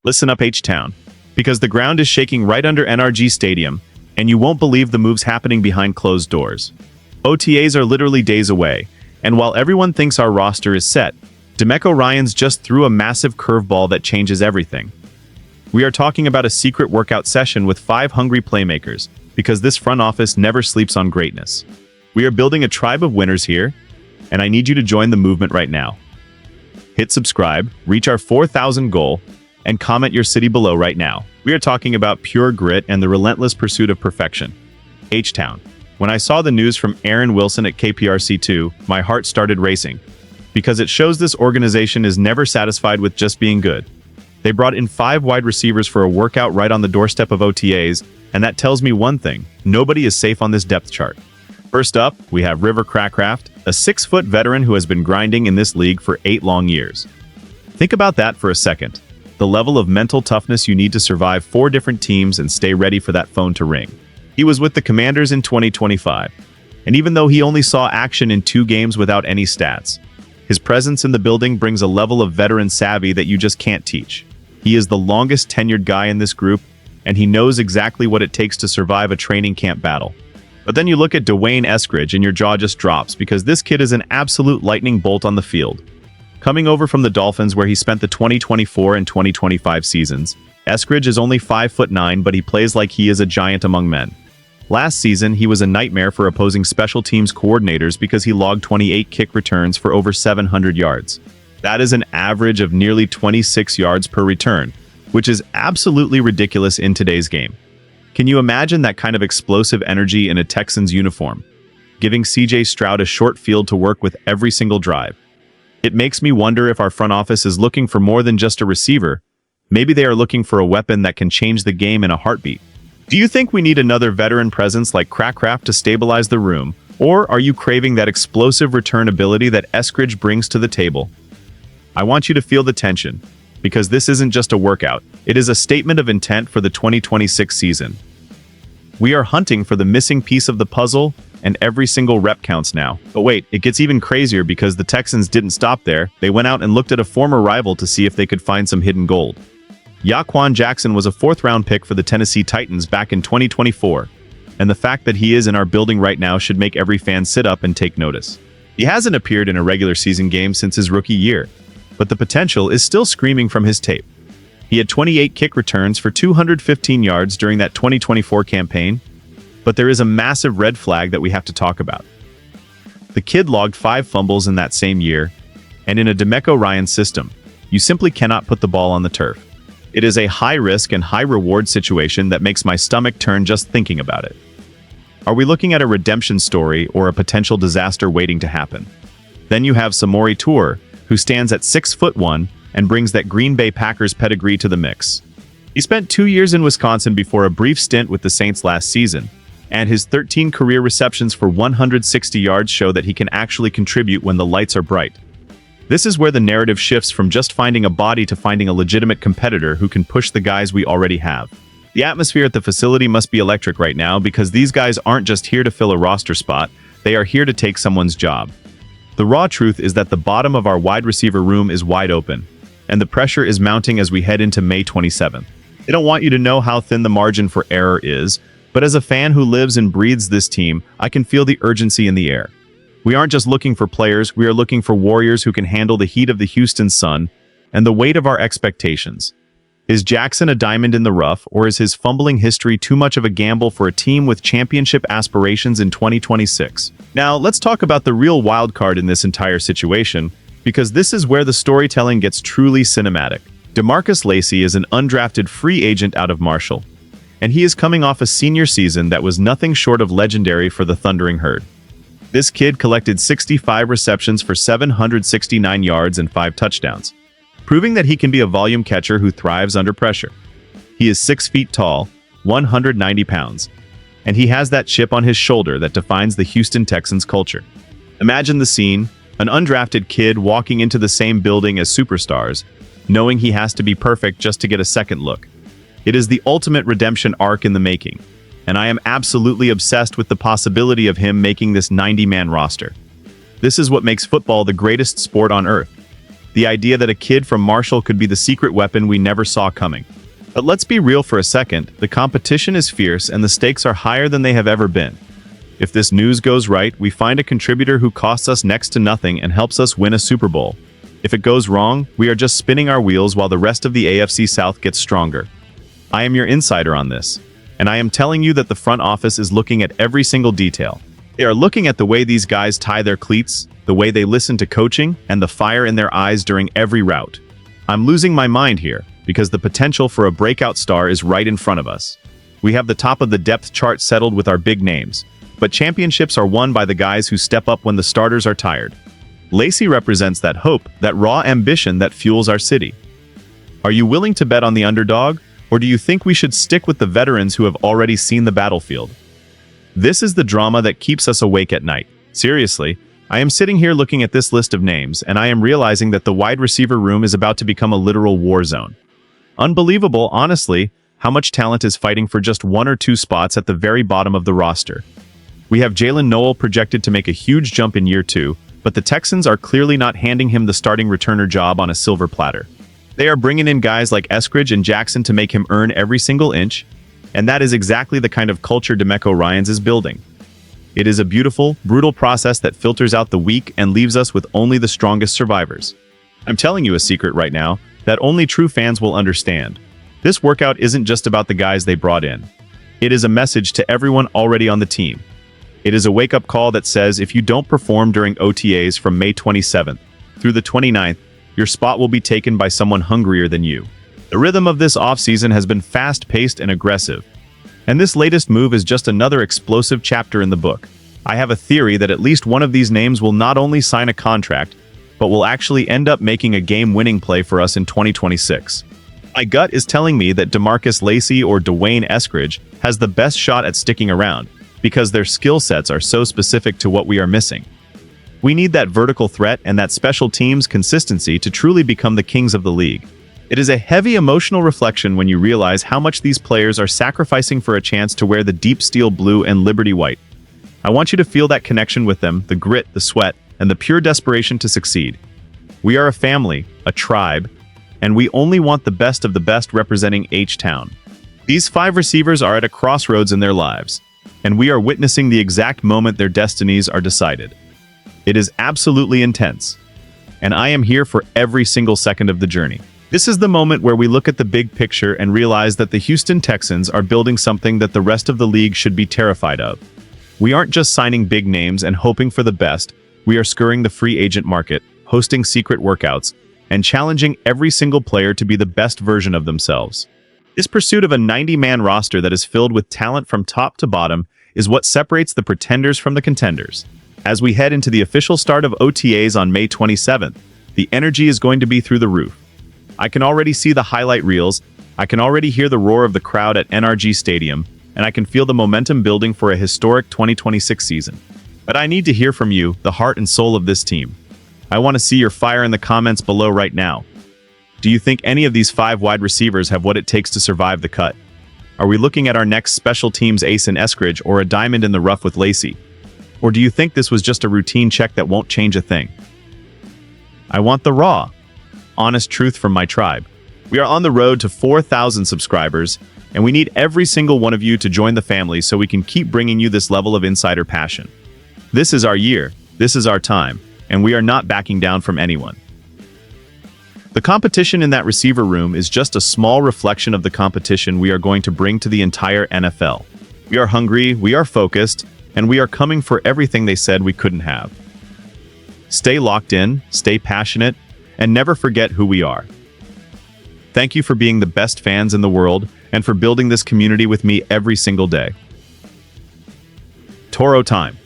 Listen up, H-Town, because the ground is shaking right under NRG Stadium, and you won't believe the moves happening behind closed doors. OTAs are literally days away, and while everyone thinks our roster is set, D'Amico Ryans just threw a massive curveball that changes everything. We are talking about a secret workout session with 5 hungry playmakers, because this front office never sleeps on greatness. We are building a tribe of winners here, and I need you to join the movement right now. Hit subscribe, reach our 4,000 goal, and comment your city below right now. We are talking about pure grit and the relentless pursuit of perfection. H-Town. When I saw the news from Aaron Wilson at KPRC2, my heart started racing, because it shows this organization is never satisfied with just being good. They brought in 5 wide receivers for a workout right on the doorstep of OTAs, and that tells me one thing: nobody is safe on this depth chart. First up, we have River Cracraft, a 6-foot veteran who has been grinding in this league for 8 long years. Think about that for a second. The level of mental toughness you need to survive 4 different teams and stay ready for that phone to ring. He was with the Commanders in 2025, and even though he only saw action in 2 games without any stats, his presence in the building brings a level of veteran savvy that you just can't teach. He is the longest tenured guy in this group, and he knows exactly what it takes to survive a training camp battle. But then you look at Eskridge and your jaw just drops, because this kid is an absolute lightning bolt on the field. Coming over from the Dolphins, where he spent the 2024 and 2025 seasons, Eskridge is only 5'9", but he plays like he is a giant among men. Last season, he was a nightmare for opposing special teams coordinators because he logged 28 kick returns for over 700 yards. That is an average of nearly 26 yards per return, which is absolutely ridiculous in today's game. Can you imagine that kind of explosive energy in a Texans uniform, giving CJ Stroud a short field to work with every single drive? It makes me wonder if our front office is looking for more than just a receiver. Maybe they are looking for a weapon that can change the game in a heartbeat. Do you think we need another veteran presence like Cracraft to stabilize the room, or are you craving that explosive return ability that Eskridge brings to the table? I want you to feel the tension, because this isn't just a workout, it is a statement of intent for the 2026 season. We are hunting for the missing piece of the puzzle, and every single rep counts now. But wait, it gets even crazier because the Texans didn't stop there. They went out and looked at a former rival to see if they could find some hidden gold. Jha'Quan Jackson was a 4th-round pick for the Tennessee Titans back in 2024, and the fact that he is in our building right now should make every fan sit up and take notice. He hasn't appeared in a regular season game since his rookie year, but the potential is still screaming from his tape. He had 28 kick returns for 215 yards during that 2024 campaign, but there is a massive red flag that we have to talk about. The kid logged 5 fumbles in that same year, and in a D'Amico Ryans system, you simply cannot put the ball on the turf. It is a high-risk and high-reward situation that makes my stomach turn just thinking about it. Are we looking at a redemption story or a potential disaster waiting to happen? Then you have Samori Toure, who stands at 6'1" and brings that Green Bay Packers pedigree to the mix. He spent 2 years in Wisconsin before a brief stint with the Saints last season, and his 13 career receptions for 160 yards show that he can actually contribute when the lights are bright. This is where the narrative shifts from just finding a body to finding a legitimate competitor who can push the guys we already have. The atmosphere at the facility must be electric right now, because these guys aren't just here to fill a roster spot, they are here to take someone's job. The raw truth is that the bottom of our wide receiver room is wide open, and the pressure is mounting as we head into May 27th. I don't want you to know how thin the margin for error is, but as a fan who lives and breathes this team, I can feel the urgency in the air. We aren't just looking for players, we are looking for warriors who can handle the heat of the Houston sun and the weight of our expectations. Is Jackson a diamond in the rough, or is his fumbling history too much of a gamble for a team with championship aspirations in 2026? Now, let's talk about the real wild card in this entire situation, because this is where the storytelling gets truly cinematic. Demarcus Lacey is an undrafted free agent out of Marshall, and he is coming off a senior season that was nothing short of legendary for the Thundering Herd. This kid collected 65 receptions for 769 yards and 5 touchdowns, proving that he can be a volume catcher who thrives under pressure. He is 6 feet tall, 190 pounds, and he has that chip on his shoulder that defines the Houston Texans culture. Imagine the scene: an undrafted kid walking into the same building as superstars, knowing he has to be perfect just to get a second look. It is the ultimate redemption arc in the making, and I am absolutely obsessed with the possibility of him making this 90-man roster. This is what makes football the greatest sport on earth. The idea that a kid from Marshall could be the secret weapon we never saw coming. But let's be real for a second, the competition is fierce and the stakes are higher than they have ever been. If this news goes right, we find a contributor who costs us next to nothing and helps us win a Super Bowl. If it goes wrong, we are just spinning our wheels while the rest of the AFC South gets stronger. I am your insider on this, and I am telling you that the front office is looking at every single detail. They are looking at the way these guys tie their cleats, the way they listen to coaching, and the fire in their eyes during every route. I'm losing my mind here, because the potential for a breakout star is right in front of us. We have the top of the depth chart settled with our big names, but championships are won by the guys who step up when the starters are tired. Lacey represents that hope, that raw ambition that fuels our city. Are you willing to bet on the underdog, or do you think we should stick with the veterans who have already seen the battlefield? This is the drama that keeps us awake at night. Seriously, I am sitting here looking at this list of names, and I am realizing that the wide receiver room is about to become a literal war zone. Unbelievable, honestly, how much talent is fighting for just one or two spots at the very bottom of the roster. We have Jalen Noel projected to make a huge jump in year 2, but the Texans are clearly not handing him the starting returner job on a silver platter. They are bringing in guys like Eskridge and Jackson to make him earn every single inch, and that is exactly the kind of culture DeMeco Ryans is building. It is a beautiful, brutal process that filters out the weak and leaves us with only the strongest survivors. I'm telling you a secret right now that only true fans will understand. This workout isn't just about the guys they brought in. It is a message to everyone already on the team. It is a wake-up call that says if you don't perform during OTAs from May 27th through the 29th, your spot will be taken by someone hungrier than you. The rhythm of this offseason has been fast-paced and aggressive, and this latest move is just another explosive chapter in the book. I have a theory that at least one of these names will not only sign a contract, but will actually end up making a game-winning play for us in 2026. My gut is telling me that Demarcus Lacey or Dwayne Eskridge has the best shot at sticking around, because their skill sets are so specific to what we are missing. We need that vertical threat and that special teams consistency to truly become the kings of the league. It is a heavy emotional reflection when you realize how much these players are sacrificing for a chance to wear the deep steel blue and Liberty white. I want you to feel that connection with them, the grit, the sweat, and the pure desperation to succeed. We are a family, a tribe, and we only want the best of the best representing H-Town. These 5 receivers are at a crossroads in their lives, and we are witnessing the exact moment their destinies are decided. It is absolutely intense, and I am here for every single second of the journey. This is the moment where we look at the big picture and realize that the Houston Texans are building something that the rest of the league should be terrified of. We aren't just signing big names and hoping for the best, we are scouring the free agent market, hosting secret workouts, and challenging every single player to be the best version of themselves. This pursuit of a 90-man roster that is filled with talent from top to bottom is what separates the pretenders from the contenders. As we head into the official start of OTAs on May 27th, the energy is going to be through the roof. I can already see the highlight reels, I can already hear the roar of the crowd at NRG Stadium, and I can feel the momentum building for a historic 2026 season. But I need to hear from you, the heart and soul of this team. I want to see your fire in the comments below right now. Do you think any of these 5 wide receivers have what it takes to survive the cut? Are we looking at our next special teams ace in Eskridge or a diamond in the rough with Lacey? Or do you think this was just a routine check that won't change a thing? I want the raw, honest truth from my tribe. We are on the road to 4,000 subscribers, and we need every single one of you to join the family so we can keep bringing you this level of insider passion. This is our year, this is our time, and we are not backing down from anyone. The competition in that receiver room is just a small reflection of the competition we are going to bring to the entire NFL. We are hungry, we are focused, and we are coming for everything they said we couldn't have. Stay locked in, stay passionate, and never forget who we are. Thank you for being the best fans in the world and for building this community with me every single day. Toro time.